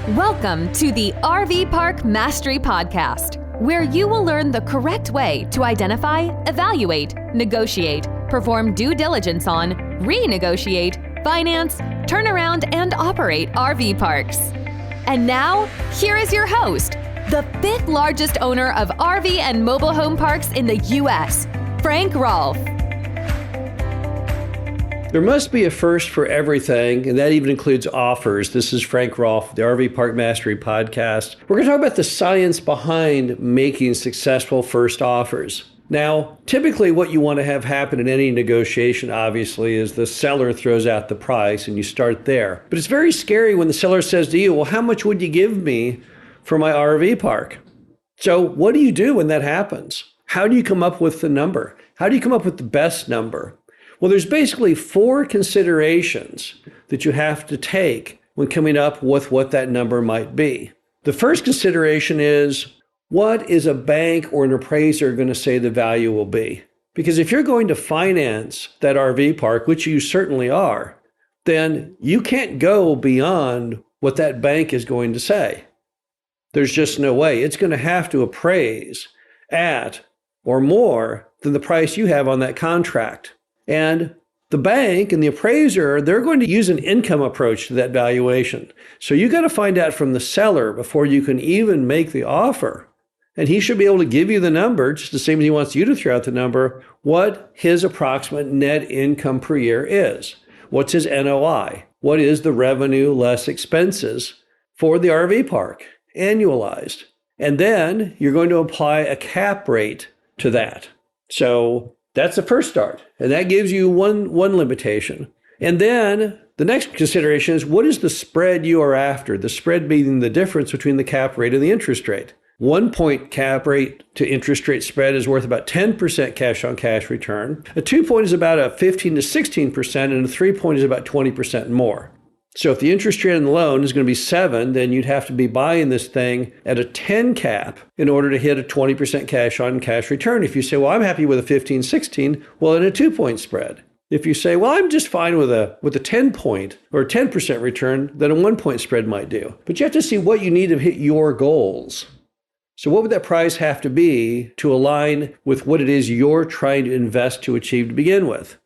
Welcome to the RV Park Mastery Podcast, where you will learn the correct way to identify, evaluate, negotiate, perform due diligence on, renegotiate, finance, turn around, and operate RV parks. And now, here is your host, the fifth largest owner of RV and mobile home parks in the U.S., Frank Rolfe. There must be a first for everything, and that even includes offers. This is Frank Rolfe, the RV Park Mastery Podcast. We're going to talk about the science behind making successful first offers. Now, typically what you want to have happen in any negotiation, obviously, is the seller throws out the price and you start there. But it's very scary when the seller says to you, well, how much would you give me for my RV park? So what do you do when that happens? How do you come up with the number? How do you come up with the best number? Well, there's basically four considerations that you have to take when coming up with what that number might be. The first consideration is, what is a bank or an appraiser going to say the value will be? Because if you're going to finance that RV park, which you certainly are, then you can't go beyond what that bank is going to say. There's just no way. It's going to have to appraise at or more than the price you have on that contract. And the bank and the appraiser, they're going to use an income approach to that valuation. So you got to find out from the seller before you can even make the offer. And he should be able to give you the number, just the same as he wants you to throw out the number, what his approximate net income per year is. What's his NOI? What is the revenue less expenses for the RV park, annualized? And then you're going to apply a cap rate to that. So that's the first start, and that gives you one limitation. And then the next consideration is, what is the spread you are after? The spread being the difference between the cap rate and the interest rate. 1 point cap rate to interest rate spread is worth about 10% cash on cash return. A 2 point is about a 15 to 16%, and a 3 point is about 20% more. So if the interest rate on the loan is going to be 7, then you'd have to be buying this thing at a 10 cap in order to hit a 20% cash on cash return. If you say, well, I'm happy with a 15, 16, well, in a 2 point spread. If you say, well, I'm just fine with a 10 point or 10% return, then a 1 point spread might do. But you have to see what you need to hit your goals. So what would that price have to be to align with what it is you're trying to invest to achieve to begin with?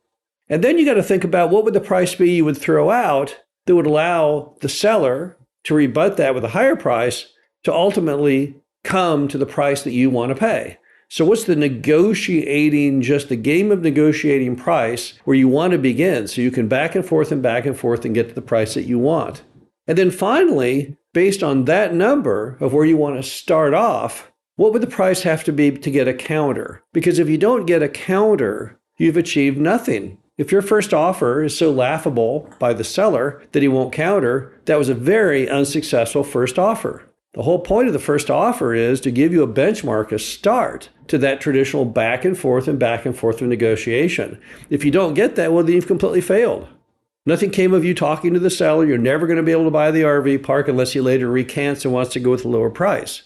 And then you got to think about, what would the price be you would throw out that would allow the seller to rebut that with a higher price to ultimately come to the price that you want to pay. So what's the negotiating, just the game of negotiating price where you want to begin, so you can back and forth and get to the price that you want. And then finally, based on that number of where you want to start off, what would the price have to be to get a counter? Because if you don't get a counter, you've achieved nothing. If your first offer is so laughable by the seller that he won't counter, that was a very unsuccessful first offer. The whole point of the first offer is to give you a benchmark, a start to that traditional back and forth of negotiation. If you don't get that, well, then you've completely failed. Nothing came of you talking to the seller. You're never going to be able to buy the RV park unless he later recants and wants to go with a lower price.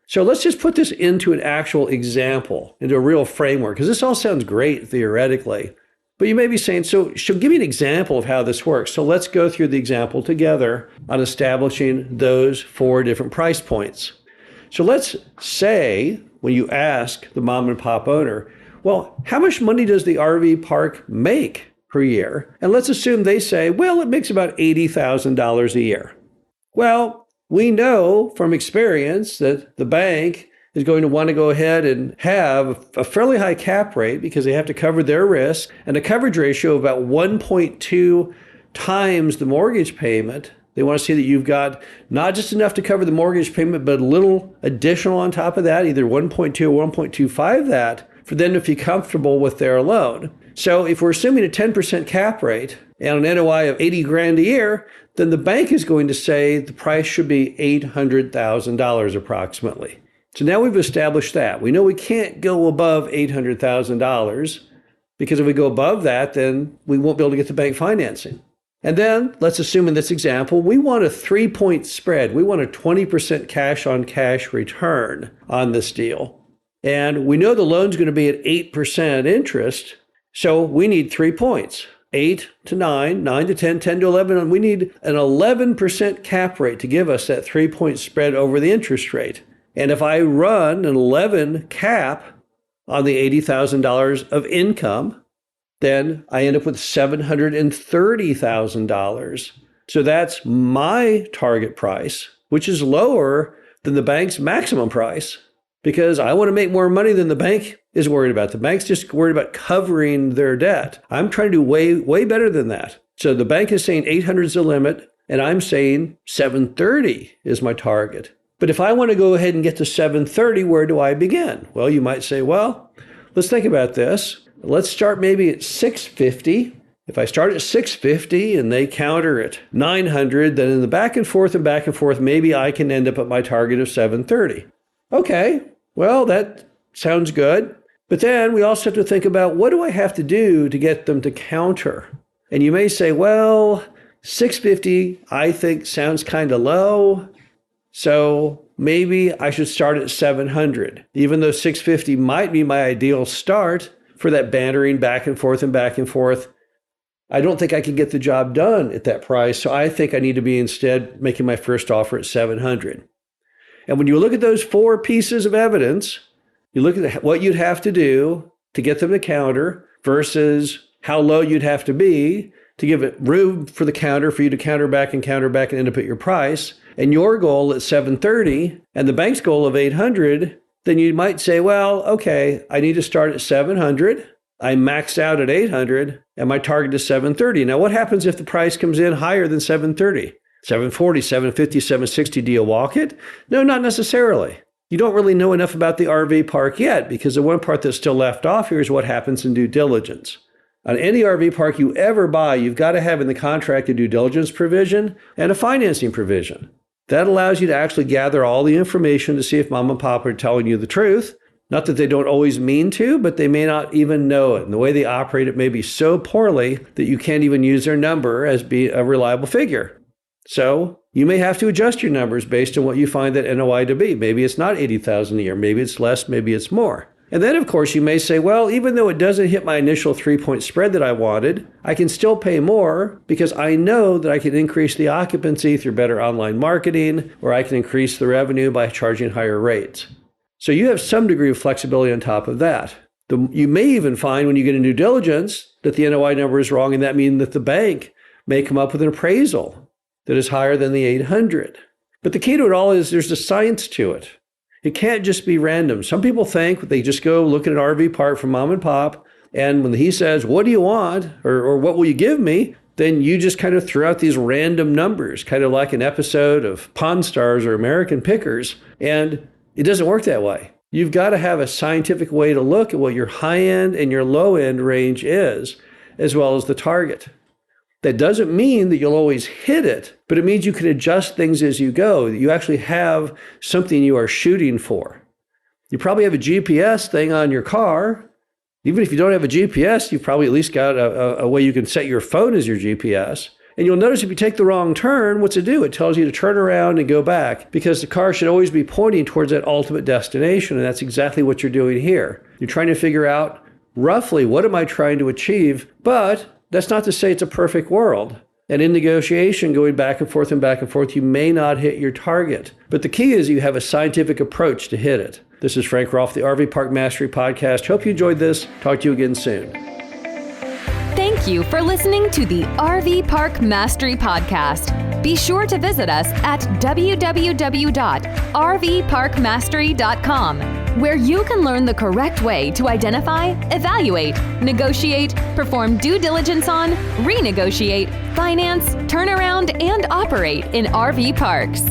So let's just put this into an actual example, into a real framework, because this all sounds great theoretically. But you may be saying, so give me an example of how this works. So let's go through the example together on establishing those four different price points. So let's say when you ask the mom and pop owner, well, how much money does the RV park make per year? And let's assume they say, well, it makes about $80,000 a year. Well, we know from experience that the bank is going to want to go ahead and have a fairly high cap rate because they have to cover their risk, and a coverage ratio of about 1.2 times the mortgage payment. They want to see that you've got not just enough to cover the mortgage payment, but a little additional on top of that, either 1.2 or 1.25 that, for them to feel comfortable with their loan. So if we're assuming a 10% cap rate and an NOI of $80,000 a year, then the bank is going to say the price should be $800,000 approximately. So now we've established that. We know we can't go above $800,000 because if we go above that, then we won't be able to get the bank financing. And then let's assume in this example, we want a 3-point spread. We want a 20% cash on cash return on this deal. And we know the loan's going to be at 8% interest. So we need 3 points. 8 to 9, 9 to 10, 10 to 11. And we need an 11% cap rate to give us that 3-point spread over the interest rate. And if I run an 11 cap on the $80,000 of income, then I end up with $730,000. So that's my target price, which is lower than the bank's maximum price, because I want to make more money than the bank is worried about. The bank's just worried about covering their debt. I'm trying to do way better than that. So the bank is saying 800 is the limit, and I'm saying 730 is my target. But if I want to go ahead and get to 730, where do I begin? Well, you might say, well, let's think about this. Let's start maybe at 650. If I start at 650 and they counter at 900, then in the back and forth, maybe I can end up at my target of 730. Okay, well, that sounds good. But then we also have to think about, what do I have to do to get them to counter? And you may say, well, 650, I think sounds kind of low. So maybe I should start at 700, even though 650 might be my ideal start for that bantering back and forth. I don't think I can get the job done at that price. So I think I need to be instead making my first offer at 700. And when you look at those 4 pieces of evidence, you look at what you'd have to do to get them to counter versus how low you'd have to be to give it room for the counter, for you to counter back and end up at your price, and your goal at 730 and the bank's goal of 800, then you might say, well, okay, I need to start at 700. I maxed out at 800 and my target is 730. Now, what happens if the price comes in higher than 730? 740, 750, 760, do you walk it? No, not necessarily. You don't really know enough about the RV park yet, because the one part that's still left off here is what happens in due diligence. On any RV park you ever buy, you've got to have in the contract a due diligence provision and a financing provision. That allows you to actually gather all the information to see if mom and pop are telling you the truth. Not that they don't always mean to, but they may not even know it. And the way they operate it may be so poorly that you can't even use their number as be a reliable figure. So you may have to adjust your numbers based on what you find that NOI to be. Maybe it's not $80,000 a year. Maybe it's less. Maybe it's more. And then, of course, you may say, well, even though it doesn't hit my initial 3-point spread that I wanted, I can still pay more because I know that I can increase the occupancy through better online marketing, or I can increase the revenue by charging higher rates. So you have some degree of flexibility on top of that. You may even find when you get into due diligence that the NOI number is wrong, and that means that the bank may come up with an appraisal that is higher than the 800. But the key to it all is there's a science to it. It can't just be random. Some people think they just go look at an RV park from mom and pop, and when he says, what do you want, or what will you give me, then you just kind of throw out these random numbers, kind of like an episode of Pawn Stars or American Pickers, and it doesn't work that way. You've got to have a scientific way to look at what your high-end and your low-end range is, as well as the target. That doesn't mean that you'll always hit it, but it means you can adjust things as you go. You actually have something you are shooting for. You probably have a GPS thing on your car. Even if you don't have a GPS, you've probably at least got a way you can set your phone as your GPS. And you'll notice if you take the wrong turn, what's it do? It tells you to turn around and go back, because the car should always be pointing towards that ultimate destination. And that's exactly what you're doing here. You're trying to figure out roughly what am I trying to achieve, but that's not to say it's a perfect world. And in negotiation, going back and forth, you may not hit your target. But the key is you have a scientific approach to hit it. This is Frank Rolfe, the RV Park Mastery Podcast. Hope you enjoyed this. Talk to you again soon. Thank you for listening to the RV Park Mastery Podcast. Be sure to visit us at www.rvparkmastery.com, where you can learn the correct way to identify, evaluate, negotiate, perform due diligence on, renegotiate, finance, turn around, and operate in RV parks.